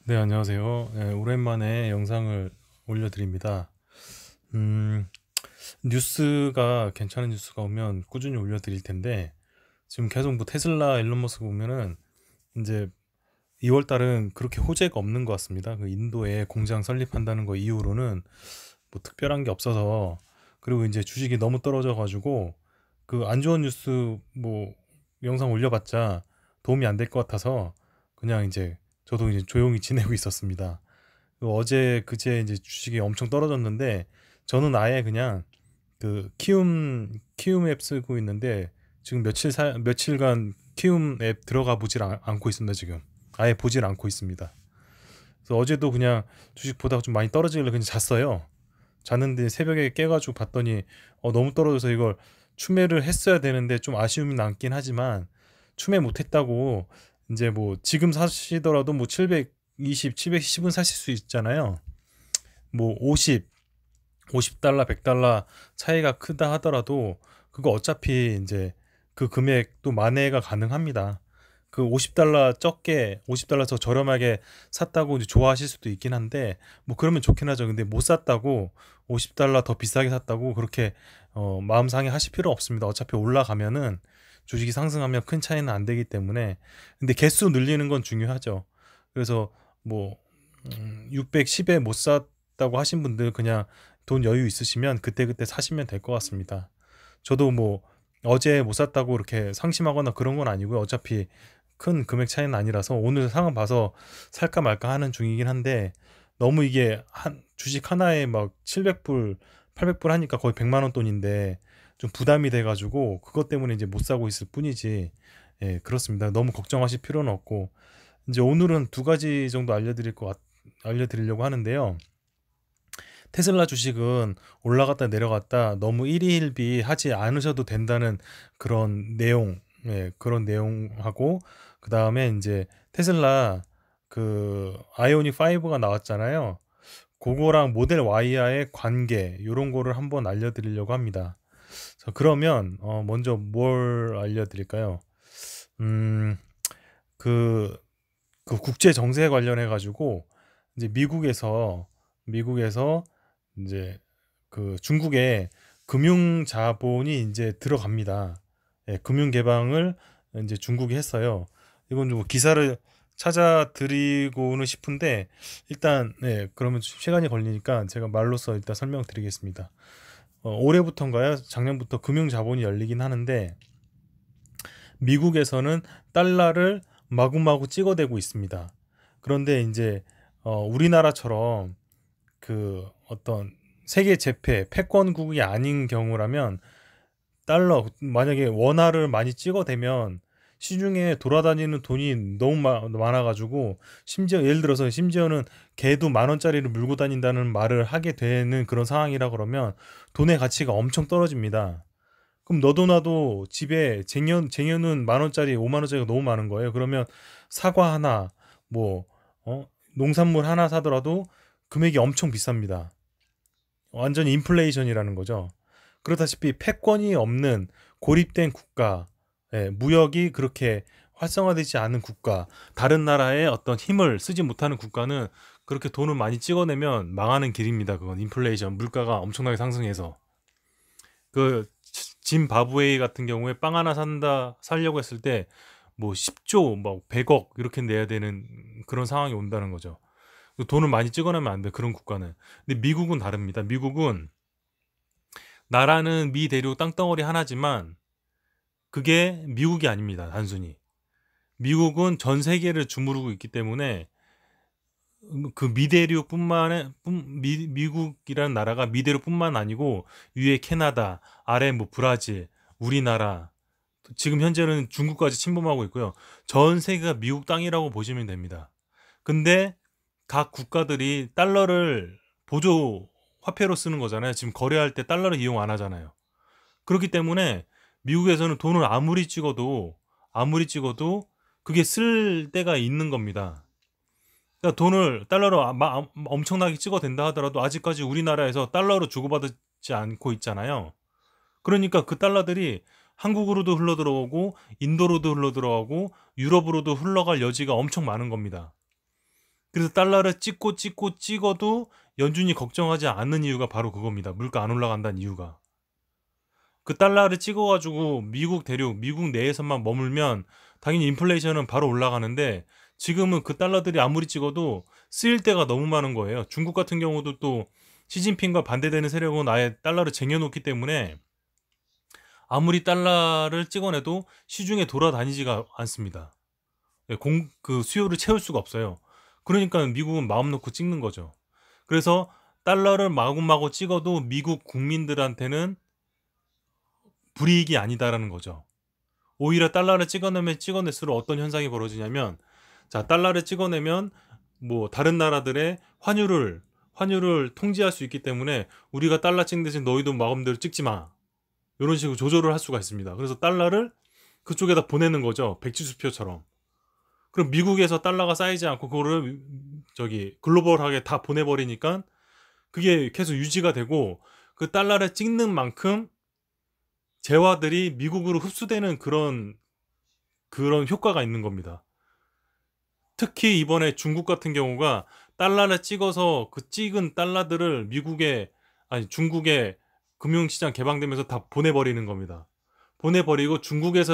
네, 안녕하세요. 네, 오랜만에 영상을 올려드립니다. 음, 뉴스가 괜찮은 뉴스가 오면 꾸준히 올려드릴 텐데, 지금 계속 뭐 테슬라 일론 머스크 보면은 이제 2월 달은 그렇게 호재가 없는 것 같습니다. 그 인도에 공장 설립한다는 거 이후로는 뭐 특별한 게 없어서, 그리고 이제 주식이 너무 떨어져가지고 그 안 좋은 뉴스 뭐 영상 올려봤자 도움이 안 될 것 같아서 그냥 이제 저도 이제 조용히 지내고 있었습니다. 그 어제 그제 이제 주식이 엄청 떨어졌는데 저는 아예 그냥 그 키움 앱 쓰고 있는데 지금 며칠간 키움 앱 들어가 보질 않고 있습니다. 지금 아예 보질 않고 있습니다. 그래서 어제도 그냥 주식 보다가 좀 많이 떨어지길래 그냥 잤어요. 잤는데 새벽에 깨가지고 봤더니 너무 떨어져서 이걸 추매를 했어야 되는데 좀 아쉬움이 남긴 하지만 추매 못했다고 이제 뭐 지금 사시더라도 뭐 720, 710은 사실 수 있잖아요. 뭐 50달러, 100달러 차이가 크다 하더라도 그거 어차피 이제 그 금액도 만회가 가능합니다. 그 50달러 적게, 50달러 더 저렴하게 샀다고 이제 좋아하실 수도 있긴 한데, 뭐 그러면 좋긴 하죠. 근데 못 샀다고 50달러 더 비싸게 샀다고 그렇게 마음 상해 하실 필요 없습니다. 어차피 올라가면은 주식이 상승하면 큰 차이는 안 되기 때문에. 근데 개수 늘리는 건 중요하죠. 그래서 뭐 610에 못 샀다고 하신 분들 그냥 돈 여유 있으시면 그때그때 사시면 될 것 같습니다. 저도 뭐 어제 못 샀다고 이렇게 상심하거나 그런 건 아니고요. 어차피 큰 금액 차이는 아니라서 오늘 상황 봐서 살까 말까 하는 중이긴 한데 너무 이게 한 주식 하나에 막 700불, 800불 하니까 거의 100만 원 돈인데 좀 부담이 돼가지고 그것 때문에 이제 못 사고 있을 뿐이지. 예, 그렇습니다. 너무 걱정하실 필요는 없고 이제 오늘은 두 가지 정도 알려드리려고 하는데요. 테슬라 주식은 올라갔다 내려갔다 너무 일희일비 하지 않으셔도 된다는 그런 내용, 예, 그런 내용하고 그 다음에 이제 테슬라 그 아이오닉 5가 나왔잖아요. 그거랑 모델 Y와의 관계 이런 거를 한번 알려드리려고 합니다. 자, 그러면 먼저 뭘 알려드릴까요? 음, 그, 그 국제 정세 관련해 가지고 이제 미국에서 이제 그 중국에 금융 자본이 이제 들어갑니다. 예, 금융 개방을 이제 중국이 했어요. 이건 좀 기사를 찾아드리고는 싶은데 일단 네, 그러면 시간이 걸리니까 제가 말로써 일단 설명드리겠습니다. 올해부터인가요? 작년부터 금융 자본이 열리긴 하는데 미국에서는 달러를 마구마구 찍어대고 있습니다. 그런데 이제 우리나라처럼 그 어떤 세계 제패 패권국이 아닌 경우라면 달러 만약에 원화를 많이 찍어대면 시중에 돌아다니는 돈이 너무 많아가지고 심지어 예를 들어서 심지어는 개도 10,000원짜리를 물고 다닌다는 말을 하게 되는 그런 상황이라 그러면 돈의 가치가 엄청 떨어집니다. 그럼 너도 나도 집에 쟁여는 10,000원짜리 50,000원짜리가 너무 많은 거예요. 그러면 사과 하나 뭐 농산물 하나 사더라도 금액이 엄청 비쌉니다. 완전히 인플레이션이라는 거죠. 그렇다시피 패권이 없는 고립된 국가, 예, 무역이 그렇게 활성화되지 않은 국가, 다른 나라의 어떤 힘을 쓰지 못하는 국가는 그렇게 돈을 많이 찍어내면 망하는 길입니다. 그건 인플레이션, 물가가 엄청나게 상승해서. 그 짐바브웨이 같은 경우에 빵 하나 살려고 했을 때 뭐 10조, 뭐 100억 이렇게 내야 되는 그런 상황이 온다는 거죠. 돈을 많이 찍어내면 안 돼, 그런 국가는. 근데 미국은 다릅니다. 미국은 나라는 미 대륙 땅덩어리 하나지만 그게 미국이 아닙니다. 단순히. 미국은 전 세계를 주무르고 있기 때문에 그 미국이라는 나라가 미대륙뿐만 아니고 위에 캐나다, 아래 뭐 브라질, 우리나라, 지금 현재는 중국까지 침범하고 있고요. 전 세계가 미국 땅이라고 보시면 됩니다. 근데 각 국가들이 달러를 보조 화폐로 쓰는 거잖아요. 지금 거래할 때 달러를 이용 안 하잖아요. 그렇기 때문에 미국에서는 돈을 아무리 찍어도 그게 쓸 때가 있는 겁니다. 그러니까 돈을 달러로 엄청나게 찍어댄다 하더라도 아직까지 우리나라에서 달러로 주고받지 않고 있잖아요. 그러니까 그 달러들이 한국으로도 흘러들어오고 인도로도 흘러들어가고 유럽으로도 흘러갈 여지가 엄청 많은 겁니다. 그래서 달러를 찍어도 연준이 걱정하지 않는 이유가 바로 그겁니다. 물가 안 올라간다는 이유가. 그 달러를 찍어가지고 미국 내에서만 머물면 당연히 인플레이션은 바로 올라가는데, 지금은 그 달러들이 아무리 찍어도 쓰일 때가 너무 많은 거예요. 중국 같은 경우도 또 시진핑과 반대되는 세력은 아예 달러를 쟁여놓기 때문에 아무리 달러를 찍어내도 시중에 돌아다니지가 않습니다. 그 수요를 채울 수가 없어요. 그러니까 미국은 마음 놓고 찍는 거죠. 그래서 달러를 마구마구 찍어도 미국 국민들한테는 불이익이 아니다라는 거죠. 오히려 달러를 찍어낼수록 어떤 현상이 벌어지냐면, 자, 달러를 찍어내면 뭐 다른 나라들의 환율을 통제할 수 있기 때문에 우리가 달러 찍는 대신 너희도 마음대로 찍지 마, 이런 식으로 조절을 할 수가 있습니다. 그래서 달러를 그쪽에다 보내는 거죠. 백지수표처럼. 그럼 미국에서 달러가 쌓이지 않고 그거를 글로벌하게 다 보내버리니까 그게 계속 유지가 되고, 그 달러를 찍는 만큼 재화들이 미국으로 흡수되는 그런 효과가 있는 겁니다. 특히 이번에 중국 같은 경우가 달러를 찍어서 그 찍은 달러들을 중국의 금융시장 개방되면서 다 보내버리는 겁니다. 보내버리고 중국에서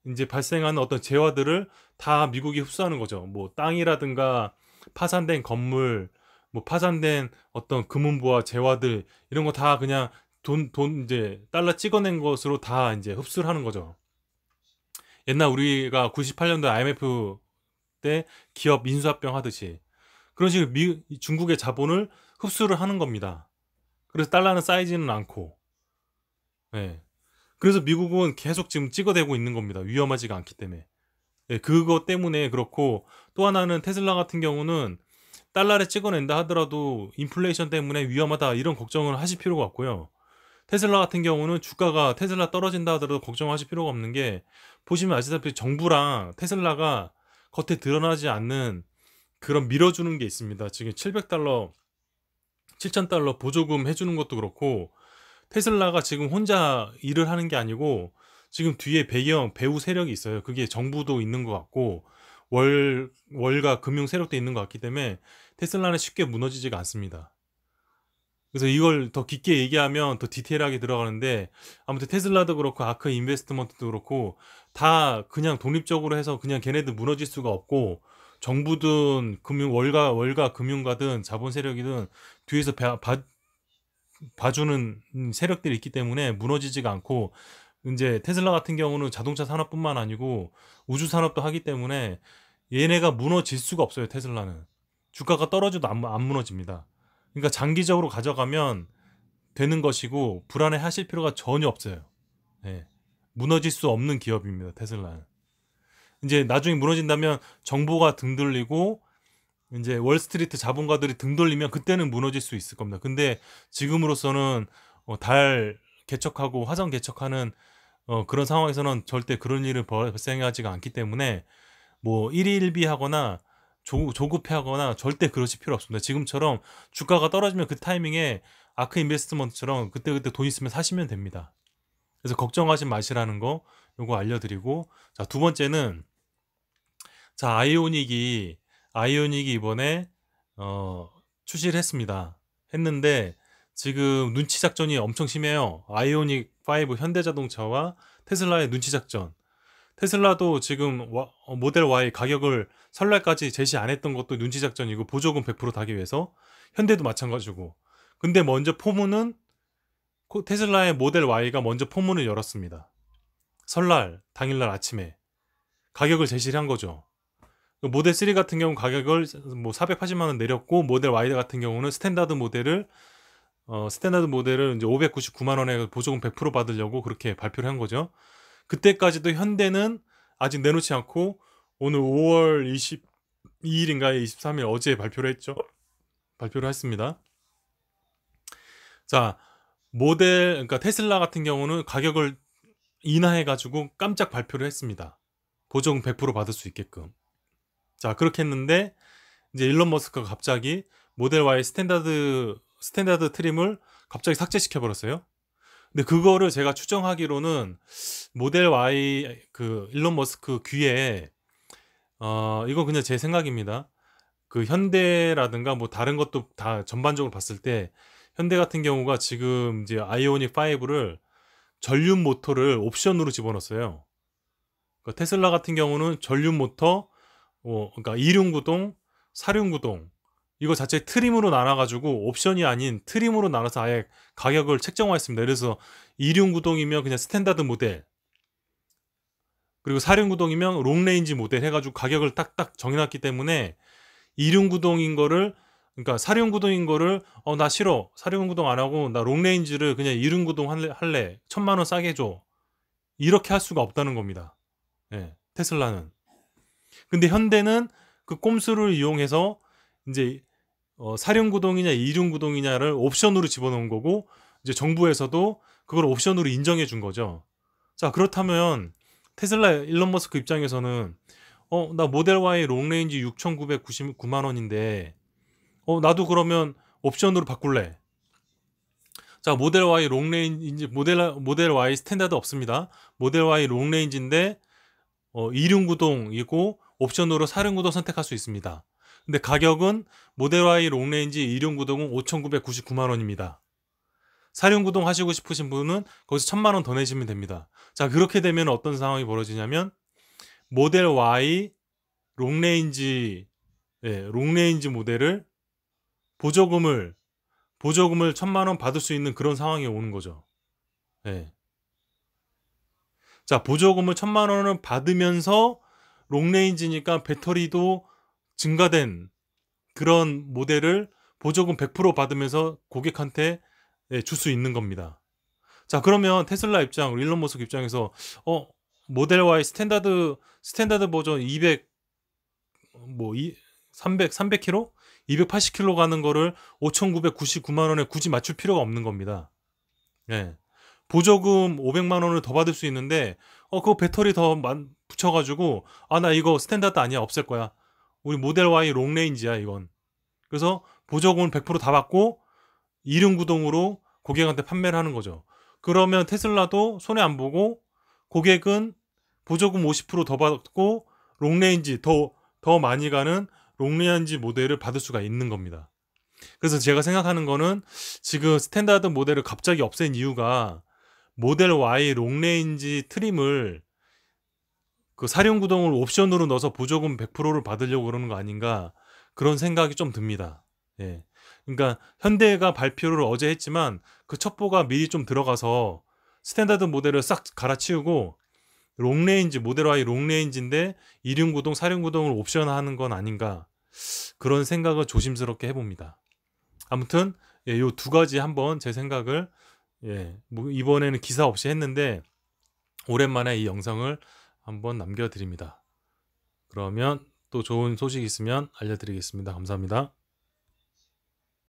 이제 발생하는 어떤 재화들을 다 미국이 흡수하는 거죠. 뭐 땅이라든가 파산된 건물, 뭐 파산된 어떤 금은보화 재화들, 이런 거 다 그냥 이제 달러 찍어낸 것으로 다 이제 흡수를 하는 거죠. 옛날 우리가 98년도 IMF 때 기업 인수합병 하듯이 그런 식으로 중국의 자본을 흡수를 하는 겁니다. 그래서 달러는 쌓이지는 않고, 예. 그래서 미국은 계속 지금 찍어대고 있는 겁니다. 위험하지가 않기 때문에. 예, 그것 때문에 그렇고, 또 하나는 테슬라 같은 경우는 달러를 찍어낸다 하더라도 인플레이션 때문에 위험하다, 이런 걱정을 하실 필요가 없고요. 테슬라 같은 경우는 테슬라 떨어진다 하더라도 걱정하실 필요가 없는 게, 보시면 아시다시피 정부랑 테슬라가 겉에 드러나지 않는 그런 밀어주는 게 있습니다. 지금 $700 보조금 해주는 것도 그렇고, 테슬라가 지금 혼자 일을 하는 게 아니고 지금 뒤에 배후 세력이 있어요. 그게 정부도 있는 것 같고 월가 금융 세력도 있는 것 같기 때문에 테슬라는 쉽게 무너지지가 않습니다. 그래서 이걸 더 깊게 얘기하면 더 디테일하게 들어가는데, 아무튼 테슬라도 그렇고 아크 인베스트먼트도 그렇고 다 그냥 독립적으로 해서 그냥 걔네들 무너질 수가 없고, 정부든 월가 금융가든 자본 세력이든 뒤에서 봐주는 세력들이 있기 때문에 무너지지가 않고, 이제 테슬라 같은 경우는 자동차 산업뿐만 아니고 우주 산업도 하기 때문에 얘네가 무너질 수가 없어요. 테슬라는 주가가 떨어져도 안 무너집니다. 그러니까 장기적으로 가져가면 되는 것이고 불안해 하실 필요가 전혀 없어요. 네. 무너질 수 없는 기업입니다. 테슬라는. 이제 나중에 무너진다면 정보가 등 돌리고 이제 월스트리트 자본가들이 등 돌리면 그때는 무너질 수 있을 겁니다. 근데 지금으로서는 달 개척하고 화성 개척하는 그런 상황에서는 절대 그런 일을 발생하지가 않기 때문에 뭐 일희일비하거나 조급해하거나 절대 그러실 필요 없습니다. 지금처럼 주가가 떨어지면 그 타이밍에 아크 인베스트먼트처럼 그때그때 돈 있으면 사시면 됩니다. 그래서 걱정하지 마시라는 거 요거 알려드리고, 자, 두 번째는, 자, 아이오닉이 이번에 출시를 했는데 지금 눈치 작전이 엄청 심해요. 아이오닉 5 현대자동차와 테슬라의 눈치 작전. 테슬라도 지금 모델 Y 가격을 설날까지 제시 안 했던 것도 눈치 작전이고 보조금 100% 타기 위해서, 현대도 마찬가지고. 근데 먼저 테슬라의 모델 Y가 먼저 포문을 열었습니다. 설날 당일날 아침에 가격을 제시를 한 거죠. 모델 3 같은 경우 가격을 뭐 480만 원 내렸고, 모델 Y 같은 경우는 스탠다드 모델을 이제 599만 원에 보조금 100% 받으려고 그렇게 발표를 한 거죠. 그때까지도 현대는 아직 내놓지 않고 오늘 5월 22일인가에 23일 어제 발표를 했습니다. 자, 그러니까 테슬라 같은 경우는 가격을 인하해가지고 깜짝 발표를 했습니다. 보조금 100% 받을 수 있게끔. 자, 그렇게 했는데 이제 일론 머스크가 갑자기 모델 Y 스탠다드 트림을 갑자기 삭제시켜 버렸어요. 근데 그거를 제가 추정하기로는 모델 Y 일론 머스크 귀에 이건 그냥 제 생각입니다. 그 현대라든가 뭐 다른 것도 다 전반적으로 봤을 때 현대 같은 경우가 지금 이제 아이오닉 5를 전륜 모터를 옵션으로 집어넣었어요. 그러니까 테슬라 같은 경우는 전륜 모터, 그러니까 2륜 구동, 4륜 구동 이거 자체 트림으로 나눠가지고 옵션이 아닌 트림으로 나눠서 아예 가격을 책정화했습니다. 그래서 2륜 구동이면 그냥 스탠다드 모델, 그리고 4륜 구동이면 롱레인지 모델 해가지고 가격을 딱딱 정해놨기 때문에 2륜 구동인 거를, 그러니까 4륜 구동인 거를 나 싫어, 4륜 구동 안 하고 나 롱레인지를 그냥 2륜 구동 할래, 1000만 원 싸게 줘, 이렇게 할 수가 없다는 겁니다. 예, 테슬라는. 근데 현대는 그 꼼수를 이용해서 이제 4륜 구동이냐 2륜 구동이냐를 옵션으로 집어넣은 거고, 이제 정부에서도 그걸 옵션으로 인정해 준 거죠. 자, 그렇다면 테슬라 일론 머스크 입장에서는 나 모델 Y 롱레인지 6,999만 원인데 나도 그러면 옵션으로 바꿀래. 자, 모델 Y 롱레인지, 모델 Y 스탠다드 없습니다. 모델 Y 롱레인지인데 2륜 구동이고 옵션으로 4륜 구동 선택할 수 있습니다. 근데 가격은 모델 Y 롱레인지 2륜 구동은 5,999만 원입니다. 4륜 구동 하시고 싶으신 분은 거기서 1000만 원 더 내시면 됩니다. 자, 그렇게 되면 어떤 상황이 벌어지냐면 모델 Y 롱레인지, 롱레인지 모델을 보조금을 1000만 원 받을 수 있는 그런 상황이 오는 거죠. 예. 자, 보조금을 1000만 원을 받으면서 롱레인지니까 배터리도 증가된 그런 모델을 보조금 100% 받으면서 고객한테 줄 수 있는 겁니다. 자, 그러면 테슬라 입장, 일론 머스크 입장에서 모델 Y 스탠다드 버전 200, 300km? 280km 가는 거를 5,999만 원에 굳이 맞출 필요가 없는 겁니다. 예. 보조금 500만 원을 더 받을 수 있는데 그거 배터리 더 붙여가지고 나 이거 스탠다드 아니야, 없앨 거야. 우리 모델 Y 롱레인지야 이건. 그래서 보조금을 100%다 받고 2륜 구동으로 고객한테 판매를 하는 거죠. 그러면 테슬라도 손해 안 보고 고객은 보조금 50%더 받고 롱레인지 더 많이 가는 롱레인지 모델을 받을 수가 있는 겁니다. 그래서 제가 생각하는 거는 지금 스탠다드 모델을 갑자기 없앤 이유가 모델 Y 롱레인지 트림을 그 4륜 구동을 옵션으로 넣어서 보조금 100%를 받으려고 그러는 거 아닌가, 그런 생각이 좀 듭니다. 예. 그러니까 현대가 발표를 어제 했지만 그 첩보가 미리 좀 들어가서 스탠다드 모델을 싹 갈아치우고 롱레인지, 모델 Y 롱레인지인데 2륜 구동, 4륜 구동을 옵션하는 건 아닌가, 그런 생각을 조심스럽게 해봅니다. 아무튼 요 두 가지 한번 제 생각을 뭐 이번에는 기사 없이 했는데 오랜만에 이 영상을 한번 남겨드립니다. 그러면 또 좋은 소식 있으면 알려드리겠습니다. 감사합니다.